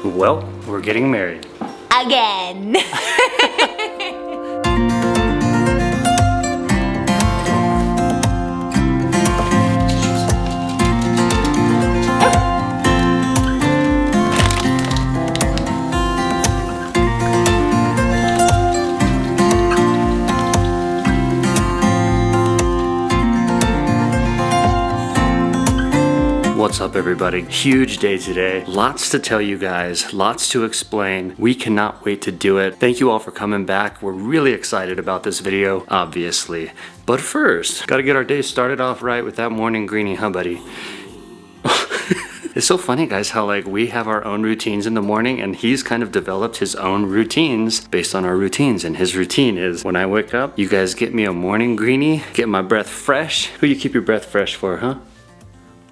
Well, we're getting married. Again. What's up, everybody? Huge day today. Lots to tell you guys, lots to explain. We cannot wait to do it. Thank you all for coming back. We're really excited about this video, obviously. But first, gotta get our day started off right with that morning greenie, huh, buddy? It's so funny, guys, how like we have our own routines in the morning, and he's kind of developed his own routines based on our routines. And his routine is when I wake up, you guys get me a morning greenie, get my breath fresh. Who you keep your breath fresh for, huh?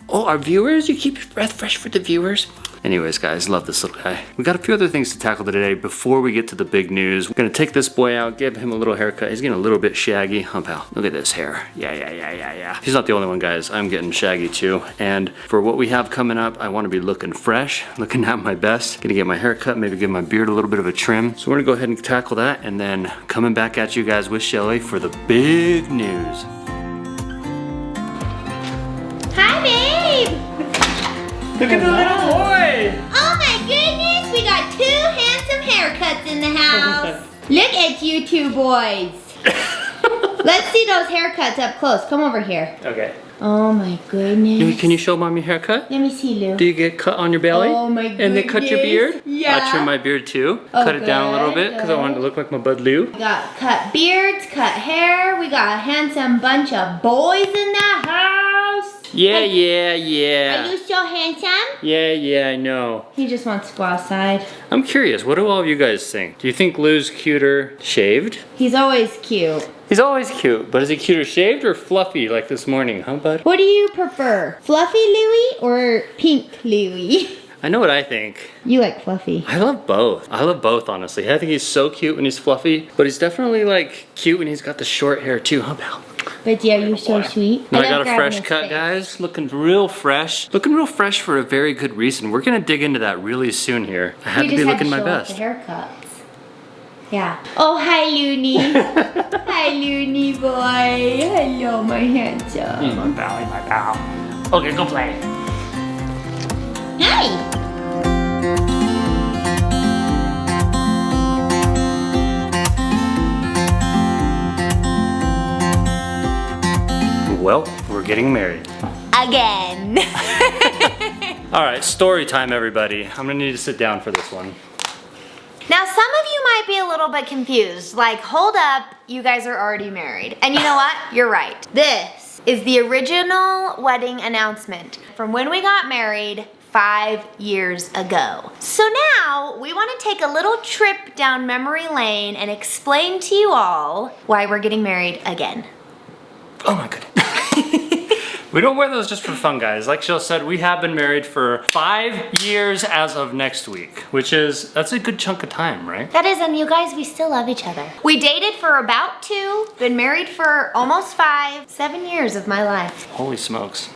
Oh, our viewers? You keep your breath fresh for the viewers? Anyways, guys, love this little guy. We got a few other things to tackle today before we get to the big news. We're gonna take this boy out, give him a little haircut. He's getting a little bit shaggy. Huh, pal? Look at this hair. Yeah. He's not the only one, guys. I'm getting shaggy too. And for what we have coming up, I wanna be looking fresh, looking at my best. Gonna get my hair cut, maybe give my beard a little bit of a trim. So we're gonna go ahead and tackle that, and then coming back at you guys with Shelly for the big news. Hi, babe. Look at the little boy! Oh my goodness, we got two handsome haircuts in the house. Look at you two boys. Let's see those haircuts up close. Come over here. Okay. Oh my goodness. Can you show mommy your haircut? Let me see, Lou. Do you get cut on your belly? Oh my goodness. And they cut your beard? Yeah. I trim my beard too. Oh, cut it down a little bit because I wanted to look like my bud Lou. We got cut beards, cut hair. We got a handsome bunch of boys in the house. Yeah. Are you so handsome? Yeah, I know. He just wants to go outside. I'm curious, what do all of you guys think? Do you think Lou's cuter shaved? He's always cute. He's always cute, but is he cuter shaved or fluffy like this morning, huh, bud? What do you prefer? Fluffy Louie or pink Louie? I know what I think. You like fluffy. I love both. Honestly. I think he's so cute when he's fluffy, but he's definitely like cute when he's got the short hair too, huh, pal? But yeah, you're so sweet. I got a fresh cut, guys. Looking real fresh. Looking real fresh for a very good reason. We're gonna dig into that really soon here. I had to be looking my best. The haircuts. Yeah. Oh, hi, Looney. Hi, Looney boy. Hello, my handsome. My pal. Okay, go play. Hi. Well, we're getting married. Again. All right, story time, everybody. I'm gonna need to sit down for this one. Now, some of you might be a little bit confused. Like, hold up, you guys are already married. And you know what? You're right. This is the original wedding announcement from when we got married 5 years ago. So now we want to take a little trip down memory lane and explain to you all why we're getting married again. Oh my goodness. We don't wear those just for fun, guys. Like Chelle said, we have been married for 5 years as of next week, that's a good chunk of time, right? That is, and you guys, we still love each other. We dated for about 2, been married for almost 5, 7 years of my life. Holy smokes.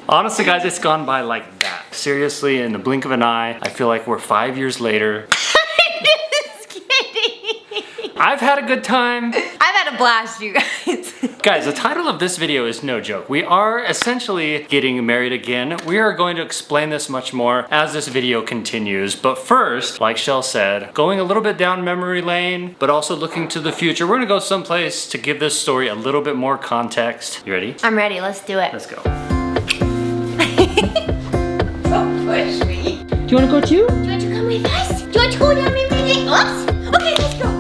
Honestly, guys, it's gone by like that. Seriously, in the blink of an eye, I feel like we're 5 years later. I'm just kidding. I've had a good time. I've had a blast, you guys. Guys, the title of this video is no joke. We are essentially getting married again. We are going to explain this much more as this video continues. But first, like Chelle said, going a little bit down memory lane, but also looking to the future. We're gonna go someplace to give this story a little bit more context. You ready? I'm ready, let's do it. Let's go. Don't push me. Do you want to go too? Do you want to come with us? Do you want to go down memory lane? Oops. Okay, let's go.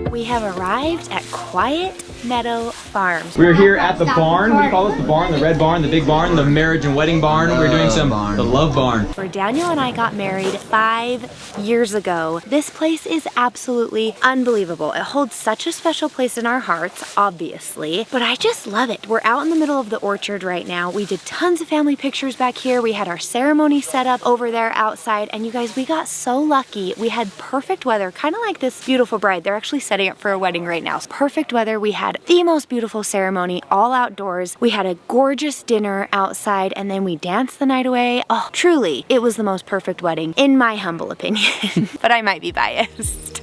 We have arrived at Quiet Meadow Farms. We're here at the barn. We call it the barn, the red barn, the big barn, the marriage and wedding barn. We're doing the love barn. Where Daniel and I got married 5 years ago. This place is absolutely unbelievable. It holds such a special place in our hearts, obviously, but I just love it. We're out in the middle of the orchard right now. We did tons of family pictures back here. We had our ceremony set up over there outside, and you guys, we got so lucky. We had perfect weather, kind of like this beautiful bride. They're actually setting up for a wedding right now. Perfect weather. We had the most beautiful ceremony, all outdoors. We had a gorgeous dinner outside, and then we danced the night away. Oh, truly, it was the most perfect wedding, in my humble opinion, but I might be biased.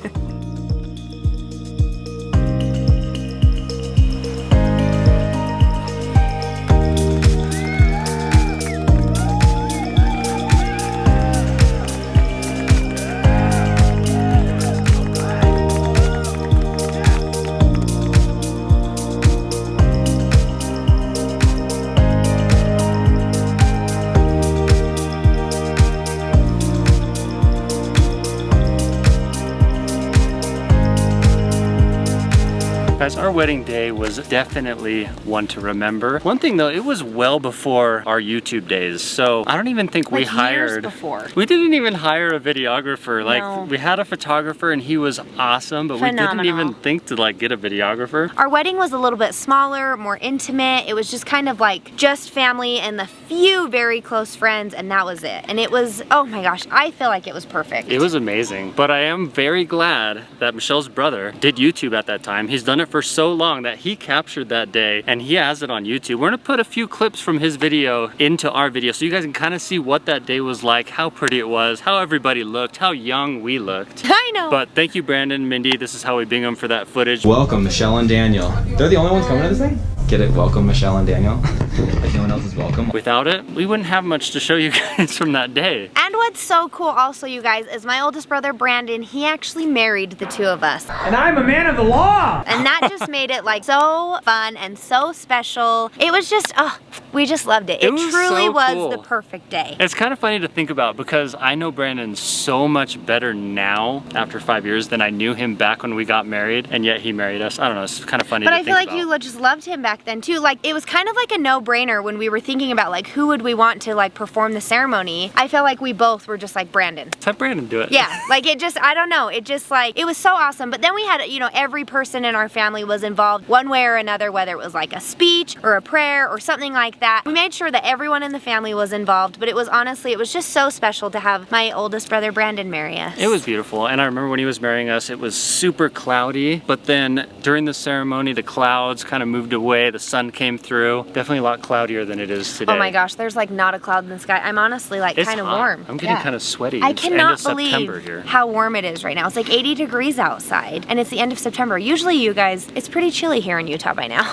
Guys, our wedding day was definitely one to remember. One thing though, it was well before our YouTube days, so I don't even think we hired. Years before. We didn't even hire a videographer. No. Like, we had a photographer and he was awesome, but Phenomenal. we didn't even think to like get a videographer. Our wedding was a little bit smaller, more intimate. It was just kind of like just family and the few very close friends, and that was it. And it was, oh my gosh, I feel like it was perfect. It was amazing, but I am very glad that Michelle's brother did YouTube at that time. He's done it for so long that he captured that day and he has it on YouTube. We're gonna put a few clips from his video into our video so you guys can kind of see what that day was like, how pretty it was, how everybody looked, how young we looked. I know. But thank you, Brandon, Mindy. This is how we bing them for that footage. Welcome, Michelle and Daniel. They're the only ones coming to this thing? Get it? Welcome, Michelle and Daniel. Like no one else is welcome. Without it, we wouldn't have much to show you guys from that day. And what's so cool also, you guys, is my oldest brother, Brandon, he actually married the two of us. And I'm a man of the law! And that just made it like so fun and so special. It was just, oh, we just loved it. It was truly so was cool. the perfect day. It's kind of funny to think about because I know Brandon so much better now after 5 years than I knew him back when we got married, and yet he married us. I don't know, it's kind of funny But to I think feel like about. you just loved him back then too. Like, it was kind of like a no-brainer when we were thinking about like who would we want to like perform the ceremony. I feel like we both were just like, Brandon. Let's have Brandon do it. Yeah, like it just, I don't know, it just like, it was so awesome. But then we had, you know, every person in our family was involved one way or another, whether it was like a speech or a prayer or something like that. We made sure that everyone in the family was involved, but it was honestly, it was just so special to have my oldest brother Brandon marry us. It was beautiful, and I remember when he was marrying us, it was super cloudy, but then during the ceremony, the clouds kind of moved away, the sun came through. Definitely a lot cloudier than it is today. Oh my gosh, there's like not a cloud in the sky. I'm honestly like It's kind of hot. warm. I'm getting Yeah. kind of sweaty. I It's end cannot of September believe here. how warm it is right now. It's like 80 degrees outside, and it's the end of September. Usually, you guys, it's pretty chilly here in Utah by now.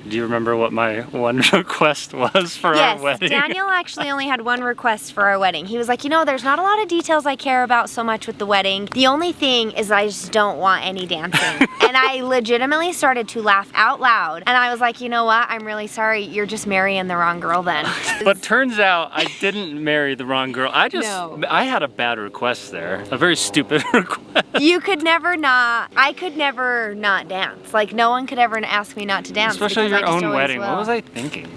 Do you remember what my one request was for our Yes, wedding? Daniel actually only had one request for our wedding. He was like, you know, there's not a lot of details I care about so much with the wedding. The only thing is I just don't want any dancing. And I legitimately started to laugh out loud. And I was like, you know what? I'm really sorry. You're just marrying the wrong girl then. But turns out I didn't marry the wrong girl. No. I had a bad request there. A very stupid request. You could never not, I could never not dance. Like, no one could ever ask me not to dance. Especially because I your just own always wedding. will. What was I thinking?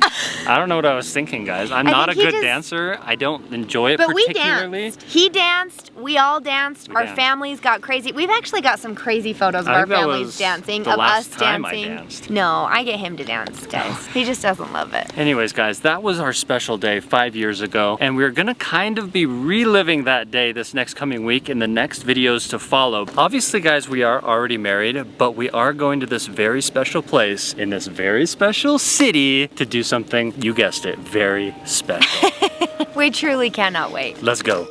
I don't know what I was thinking, guys. I'm I not a think he good just- dancer. I don't enjoy it But we particularly. danced. He danced. We all danced. We Our danced. families got crazy. We've actually got some crazy photos of I our think that families was dancing, the of last us time I dancing. danced. No, I get him to dance, guys. He just doesn't love it. Anyways, guys, that was our special day 5 years ago, and we're gonna kind of be reliving that day this next coming week in the next videos to follow. Obviously, guys, we are already married, but we are going to this very special place in this very special city to do something, you guessed it, very special. We truly cannot wait. Let's go.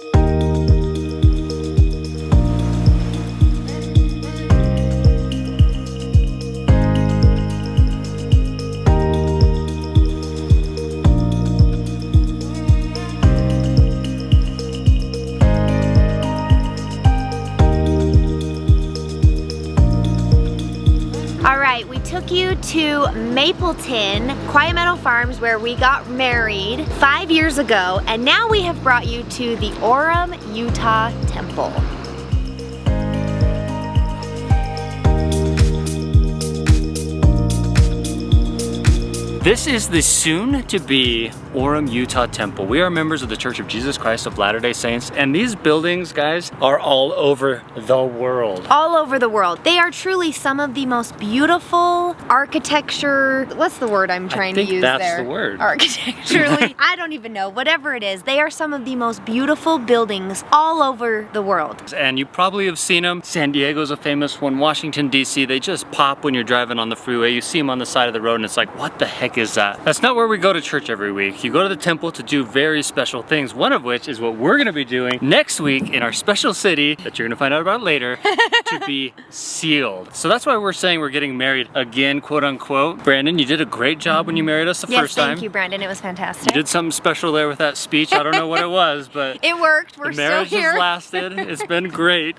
All right, we took you to Mapleton, Quiet Meadow Farms, where we got married 5 years ago, and now we have brought you to the Orem, Utah Temple. This is the soon-to-be Orem, Utah temple. We are members of the Church of Jesus Christ of Latter-day Saints, and these buildings, guys, are all over the world. All over the world. They are truly some of the most beautiful architecture. What's the word I'm trying to use there? That's the word. Architecturally. I don't even know. Whatever it is, they are some of the most beautiful buildings all over the world. And you probably have seen them. San Diego's a famous one. Washington, D.C., they just pop when you're driving on the freeway. You see them on the side of the road and it's like, what the heck is that? That's not where we go to church every week. You go to the temple to do very special things, one of which is what we're gonna be doing next week in our special city that you're gonna find out about later, to be sealed. So that's why we're saying we're getting married again, quote unquote. Brandon, you did a great job when you married us the first time. Yes, thank you, Brandon. It was fantastic. You did something special there with that speech. I don't know what it was, but it worked. We're still here. The marriage has lasted. It's been great.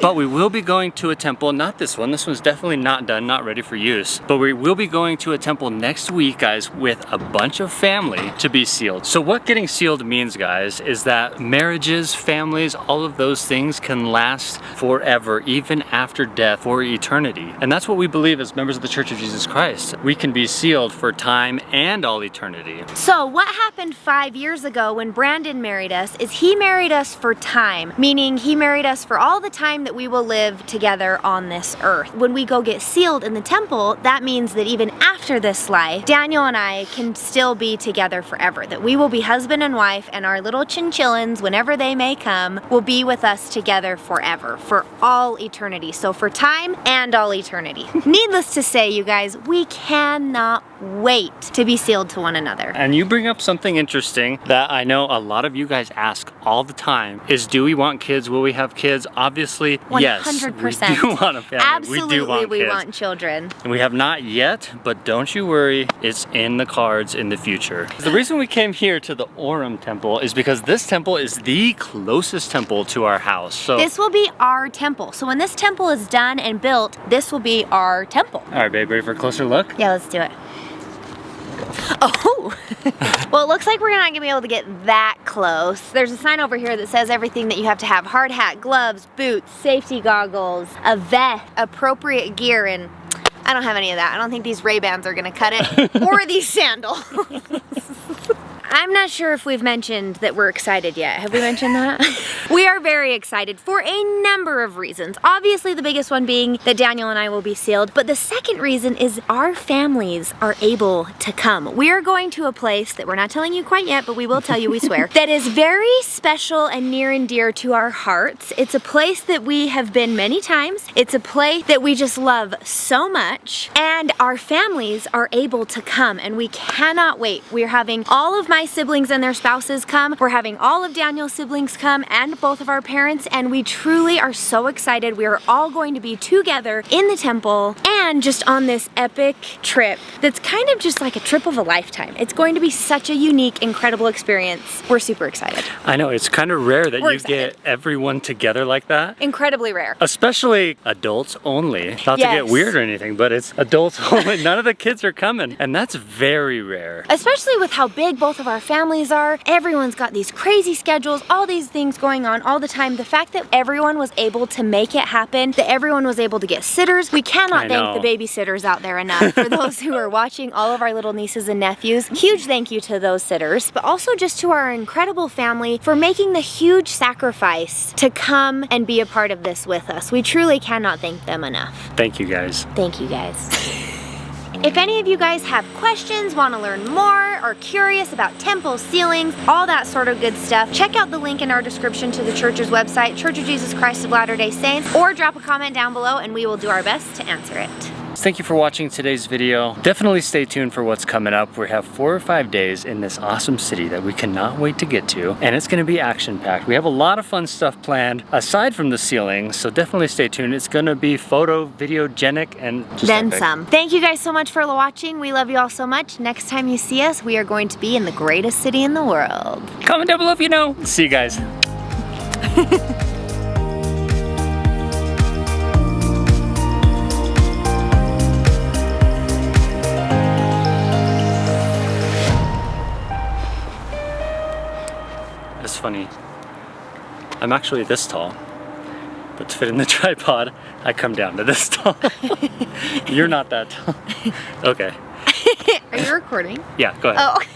But we will be going to a temple, not this one. This one's definitely not done, not ready for use. But we will be going to a temple next week, guys, with a bunch of family to be sealed. So what getting sealed means, guys, is that marriages, families, all of those things can last forever, even after death, for eternity. And that's what we believe as members of the Church of Jesus Christ. We can be sealed for time and all eternity. So what happened 5 years ago when Brandon married us is he married us for time, meaning he married us for all the time that we will live together on this earth. When we go get sealed in the temple, that means that even after this life, Daniel and I can still be together forever, that we will be husband and wife, and our little chinchillins, whenever they may come, will be with us together forever, for all eternity. So for time and all eternity. Needless to say, you guys, we cannot wait to be sealed to one another. And you bring up something interesting that I know a lot of you guys ask all the time, is do we want kids? Will we have kids? Obviously, 100%. Yes, we do want a family. Absolutely, we want children. And we have not yet, but don't you worry, it's in the cards in the future. The reason we came here to the Orem temple is because this temple is the closest temple to our house. So this will be our temple. So when this temple is done and built, this will be our temple. All right, babe, ready for a closer look? Yeah, let's do it. Oh! Well, it looks like we're not gonna be able to get that close. There's a sign over here that says everything that you have to have: hard hat, gloves, boots, safety goggles, a vest, appropriate gear, and I don't have any of that. I don't think these Ray-Bans are gonna cut it, or these sandals. I'm not sure if we've mentioned that we're excited yet. Have we mentioned that? We are very excited for a number of reasons. Obviously, the biggest one being that Daniel and I will be sealed, but the second reason is our families are able to come. We are going to a place that we're not telling you quite yet, but we will tell you, we swear, that is very special and near and dear to our hearts. It's a place that we have been many times. It's a place that we just love so much, and our families are able to come, and we cannot wait. We're having all of my siblings and their spouses come. We're having all of Daniel's siblings come, and both of our parents, and we truly are so excited. We are all going to be together in the temple and just on this epic trip that's kind of just like a trip of a lifetime. It's going to be such a unique, incredible experience. We're super excited. I know, it's kind of rare that you get everyone together like that. Incredibly rare. Especially adults only. Not to get weird or anything, but it's adults only. None of the kids are coming, and that's very rare. Especially with how big both of our families are. Everyone's got these crazy schedules, all these things going on all the time. The fact that everyone was able to make it happen, that everyone was able to get sitters. We cannot thank the babysitters out there enough. For those who are watching, all of our little nieces and nephews, huge thank you to those sitters, but also just to our incredible family for making the huge sacrifice to come and be a part of this with us. We truly cannot thank them enough. Thank you guys. Thank you guys. If any of you guys have questions, want to learn more, are curious about temple sealings, all that sort of good stuff, check out the link in our description to the church's website, Church of Jesus Christ of Latter-day Saints, or drop a comment down below and we will do our best to answer it. Thank you for watching today's video. Definitely stay tuned for what's coming up. We have 4 or 5 days in this awesome city that we cannot wait to get to, and it's gonna be action-packed. We have a lot of fun stuff planned aside from the sealing, so definitely stay tuned. It's gonna be photo, videogenic, and just then epic. some. Thank you guys so much for watching. We love you all so much. Next time you see us, we are going to be in the greatest city in the world. Comment down below if you know. See you guys. It's funny. I'm actually this tall, but to fit in the tripod, I come down to this tall. You're not that tall. Okay. Are you recording? Yeah, go ahead. Oh, okay.